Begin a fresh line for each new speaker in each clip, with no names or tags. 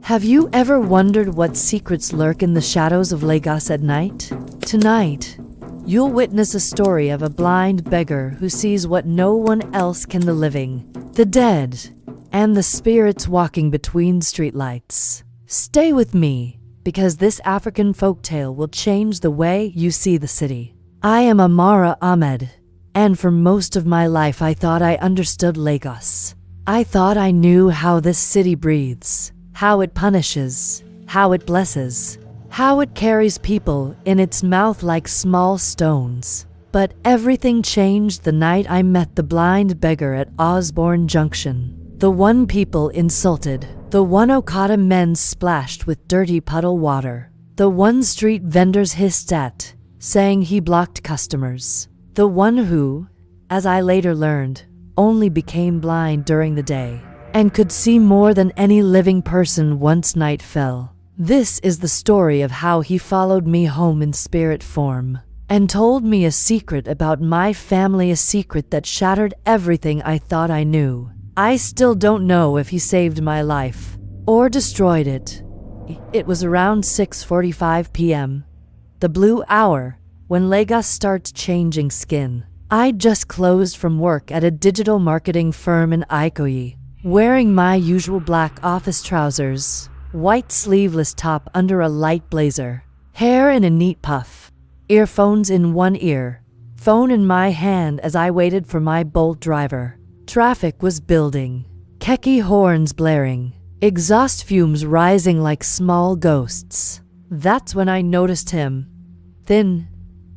Have you ever wondered what secrets lurk in the shadows of Lagos at night? Tonight, you'll witness a story of a blind beggar who sees what no one else can: the living, the dead, and the spirits walking between streetlights. Stay with me, because this African folktale will change the way you see the city. I am Amara Ahmed, and for most of my life I thought I understood Lagos. I thought I knew how this city breathes, how it punishes, how it blesses, how it carries people in its mouth like small stones. But everything changed the night I met the blind beggar at Osborne Junction. The one people insulted, the one Okada men splashed with dirty puddle water, the one street vendors hissed at, saying he blocked customers, the one who, as I later learned, only became blind during the day and could see more than any living person once night fell. This is the story of how he followed me home in spirit form and told me a secret about my family, a secret that shattered everything I thought I knew. I still don't know if he saved my life or destroyed it. It was around 6:45 p.m., the blue hour, when Lagos starts changing skin. I'd just closed from work at a digital marketing firm in Ikoyi, wearing my usual black office trousers, white sleeveless top under a light blazer, hair in a neat puff, earphones in one ear, phone in my hand as I waited for my Bolt driver. Traffic was building, khaki horns blaring, exhaust fumes rising like small ghosts. That's when I noticed him. Thin,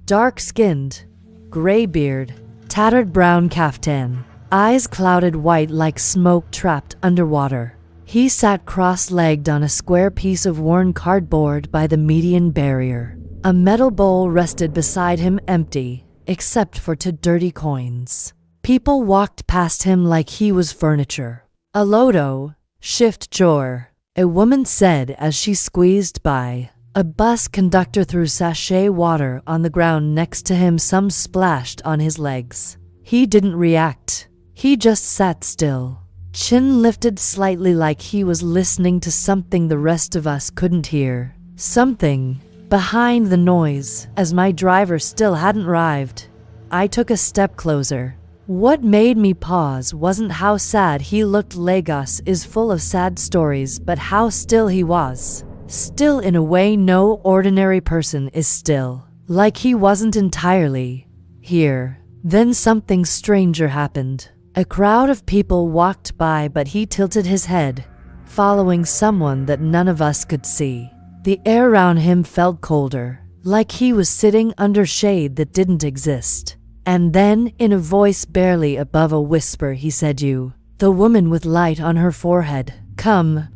dark-skinned, gray beard, tattered brown kaftan, eyes clouded white like smoke trapped underwater. He sat cross-legged on a square piece of worn cardboard by the median barrier. A metal bowl rested beside him, empty, except for 2 dirty coins. People walked past him like he was furniture. "A lodo, shift jor," a woman said as she squeezed by. A bus conductor threw sachet water on the ground next to him. Some splashed on his legs. He didn't react. He just sat still, chin lifted slightly like he was listening to something the rest of us couldn't hear. Something behind the noise. As my driver still hadn't arrived, I took a step closer. What made me pause wasn't how sad he looked. Lagos is full of sad stories, but how still he was. Still in a way no ordinary person is still. Like he wasn't entirely here. Then something stranger happened. A crowd of people walked by, but he tilted his head, following someone that none of us could see. The air around him felt colder, like he was sitting under shade that didn't exist. And then, in a voice barely above a whisper, he said, "You." The woman with light on her forehead. "Come."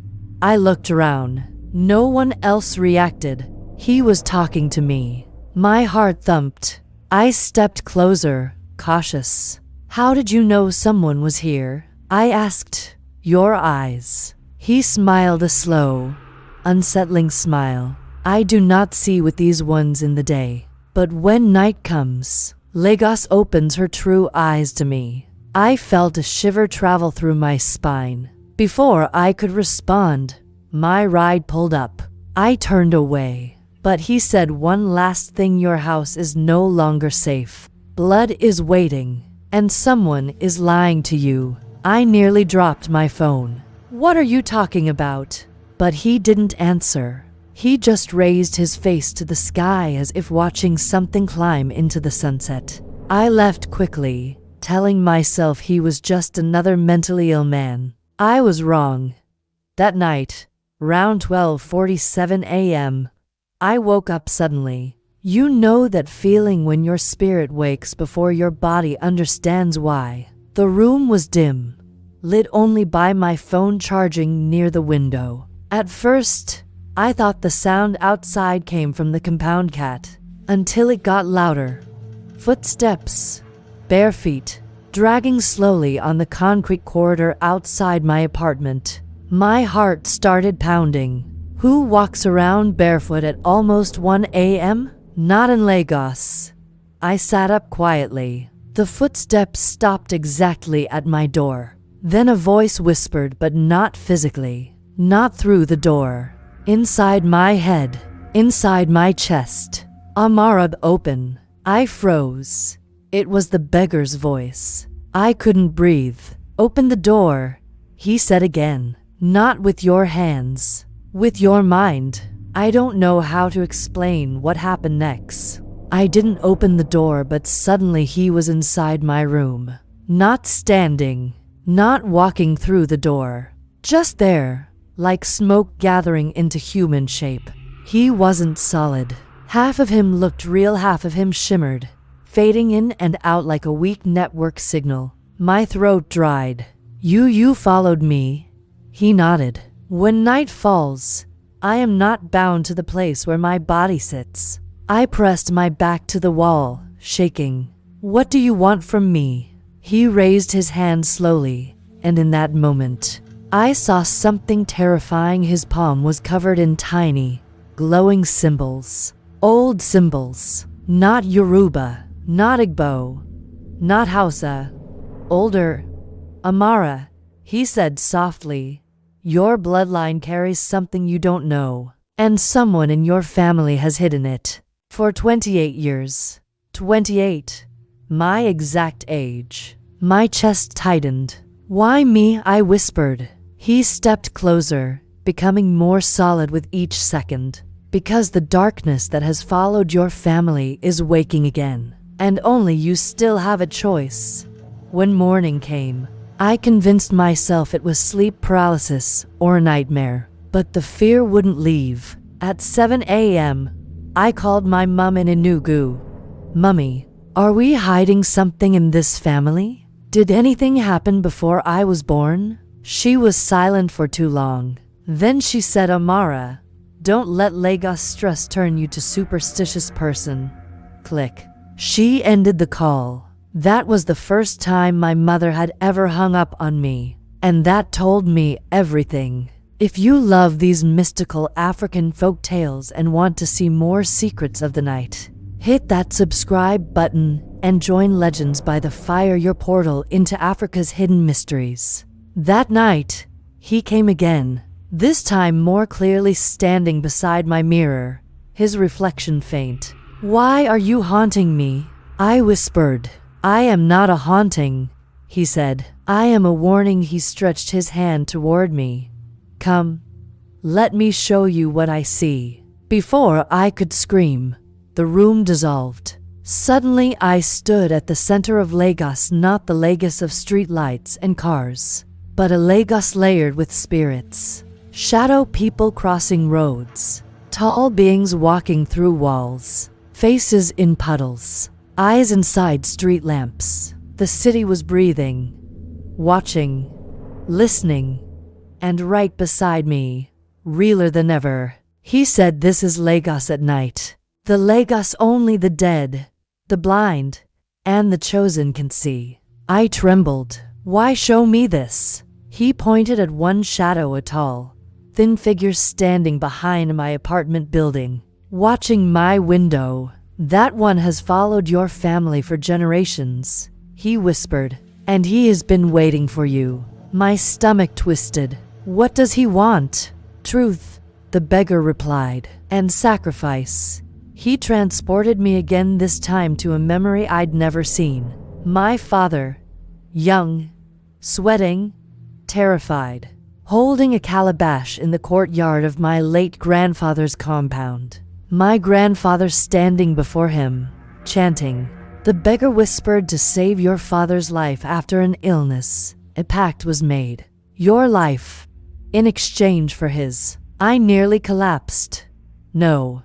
I looked around. No one else reacted. He was talking to me. My heart thumped. I stepped closer, cautious. "How did you know someone was here?" I asked. "Your eyes." He smiled, a slow, unsettling smile. "I do not see with these ones in the day. But when night comes, Lagos opens her true eyes to me." I felt a shiver travel through my spine. Before I could respond, my ride pulled up. I turned away, but he said one last thing: "Your house is no longer safe. Blood is waiting, and someone is lying to you." I nearly dropped my phone. "What are you talking about?" But he didn't answer. He just raised his face to the sky as if watching something climb into the sunset. I left quickly, telling myself he was just another mentally ill man. I was wrong. That night, around 12:47 a.m., I woke up suddenly. You know that feeling when your spirit wakes before your body understands why. The room was dim, lit only by my phone charging near the window. At first, I thought the sound outside came from the compound cat, until it got louder. Footsteps, bare feet, dragging slowly on the concrete corridor outside my apartment. My heart started pounding. Who walks around barefoot at almost 1 a.m.? Not in Lagos. I sat up quietly. The footsteps stopped exactly at my door. Then a voice whispered, but not physically, Not through the door. Inside my head. Inside my chest. Amara open. I froze. It was the beggar's voice. I couldn't breathe. Open the door, he said again. Not with your hands. With your mind. I don't know how to explain what happened next. I didn't open the door, but suddenly he was inside my room. Not standing. Not walking through the door. Just there, like smoke gathering into human shape. He wasn't solid. Half of him looked real, half of him shimmered, fading in and out like a weak network signal. My throat dried. You followed me. He nodded. When night falls, I am not bound to the place where my body sits. I pressed my back to the wall, shaking. What do you want from me? He raised his hand slowly, and in that moment, I saw something terrifying. His palm was covered in tiny, glowing symbols. Old symbols. Not Yoruba, not Igbo, not Hausa. Older. Amara, he said softly. Your bloodline carries something you don't know, and someone in your family has hidden it. For 28 years. 28. My exact age. My chest tightened. Why me? I whispered. He stepped closer, becoming more solid with each second. Because the darkness that has followed your family is waking again, and only you still have a choice. When morning came, I convinced myself it was sleep paralysis or a nightmare, but the fear wouldn't leave. At 7 a.m., I called my mum in Enugu. Mummy, are we hiding something in this family? Did anything happen before I was born? She was silent for too long. Then she said, Amara, don't let Lagos stress turn you to superstitious person. Click. She ended the call. That was the first time my mother had ever hung up on me, and that told me everything. If you love these mystical African folk tales and want to see more secrets of the night, hit that subscribe button and join Legends by the Fire, your portal into Africa's hidden mysteries. That night, he came again. This time more clearly, standing beside my mirror, his reflection faint. Why are you haunting me? I whispered. I am not a haunting, he said. I am a warning. He stretched his hand toward me. Come, let me show you what I see. Before I could scream, the room dissolved. Suddenly I stood at the center of Lagos, not the Lagos of streetlights and cars, but a Lagos layered with spirits. Shadow people crossing roads, tall beings walking through walls, faces in puddles, eyes inside street lamps. The city was breathing, watching, listening, and right beside me, realer than ever. He said, this is Lagos at night. The Lagos only the dead, the blind, and the chosen can see. I trembled. Why show me this? He pointed at one shadow, a tall, thin figure standing behind my apartment building, watching my window. That one has followed your family for generations, he whispered, and he has been waiting for you. My stomach twisted. What does he want? Truth, the beggar replied, and sacrifice. He transported me again, this time to a memory I'd never seen. My father, young, sweating, terrified, holding a calabash in the courtyard of my late grandfather's compound. My grandfather standing before him, chanting. The beggar whispered, to save your father's life after an illness, a pact was made. Your life, in exchange for his. I nearly collapsed. No,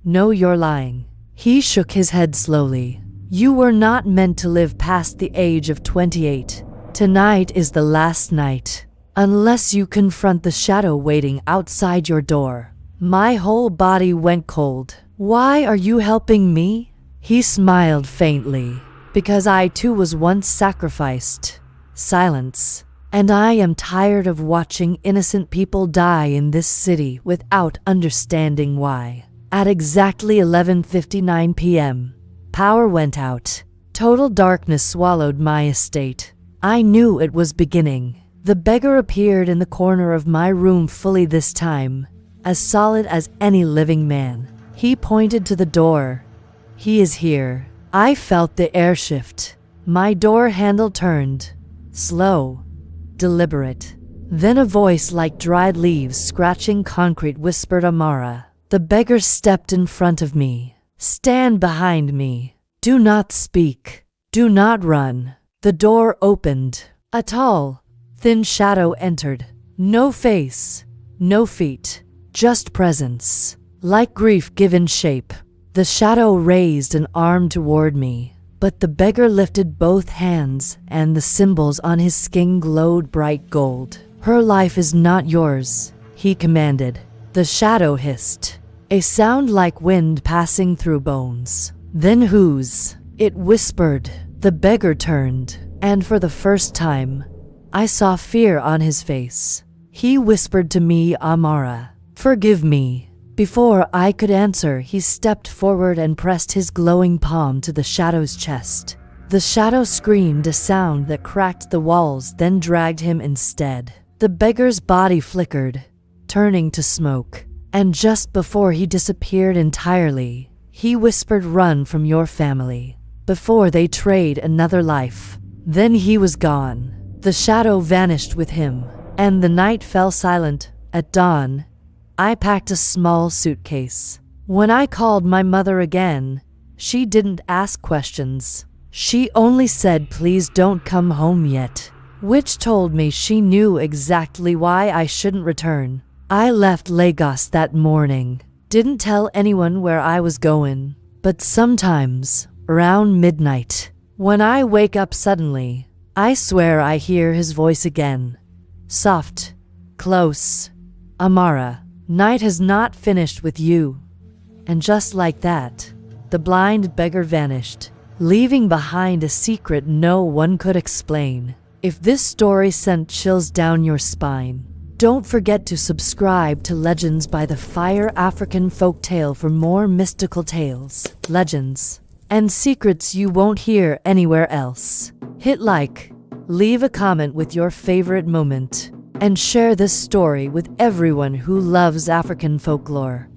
you're lying. He shook his head slowly. You were not meant to live past the age of 28. Tonight is the last night. Unless you confront the shadow waiting outside your door. My whole body went cold. Why are you helping me? He smiled faintly. Because I too was once sacrificed. Silence. And I am tired of watching innocent people die in this city without understanding why. At exactly 11:59 p.m., power went out. Total darkness swallowed my estate. I knew it was beginning. The beggar appeared in the corner of my room fully this time, as solid as any living man. He pointed to the door. He is here. I felt the air shift. My door handle turned. Slow. Deliberate. Then a voice like dried leaves scratching concrete whispered Amara. The beggar stepped in front of me. Stand behind me. Do not speak. Do not run. The door opened. A tall, thin shadow entered. No face. No feet. Just presence. Like grief given shape. The shadow raised an arm toward me, but the beggar lifted both hands and the symbols on his skin glowed bright gold. Her life is not yours, he commanded. The shadow hissed, a sound like wind passing through bones. Then whose? It whispered. The beggar turned, and for the first time, I saw fear on his face. He whispered to me, Amara, forgive me. Before I could answer, he stepped forward and pressed his glowing palm to the shadow's chest. The shadow screamed a sound that cracked the walls, then dragged him instead. The beggar's body flickered, turning to smoke. And just before he disappeared entirely, he whispered, run from your family, before they trade another life. Then he was gone. The shadow vanished with him, and the night fell silent. At dawn, I packed a small suitcase. When I called my mother again, she didn't ask questions. She only said, please don't come home yet, which told me she knew exactly why I shouldn't return. I left Lagos that morning. Didn't tell anyone where I was going, but sometimes, around midnight, when I wake up suddenly, I swear I hear his voice again. Soft, close. Amara. Night has not finished with you. And just like that, the blind beggar vanished, leaving behind a secret no one could explain. If this story sent chills down your spine, don't forget to subscribe to Legends by the Fire African Folktale for more mystical tales, legends, and secrets you won't hear anywhere else. Hit like, leave a comment with your favorite moment, and share this story with everyone who loves African folklore.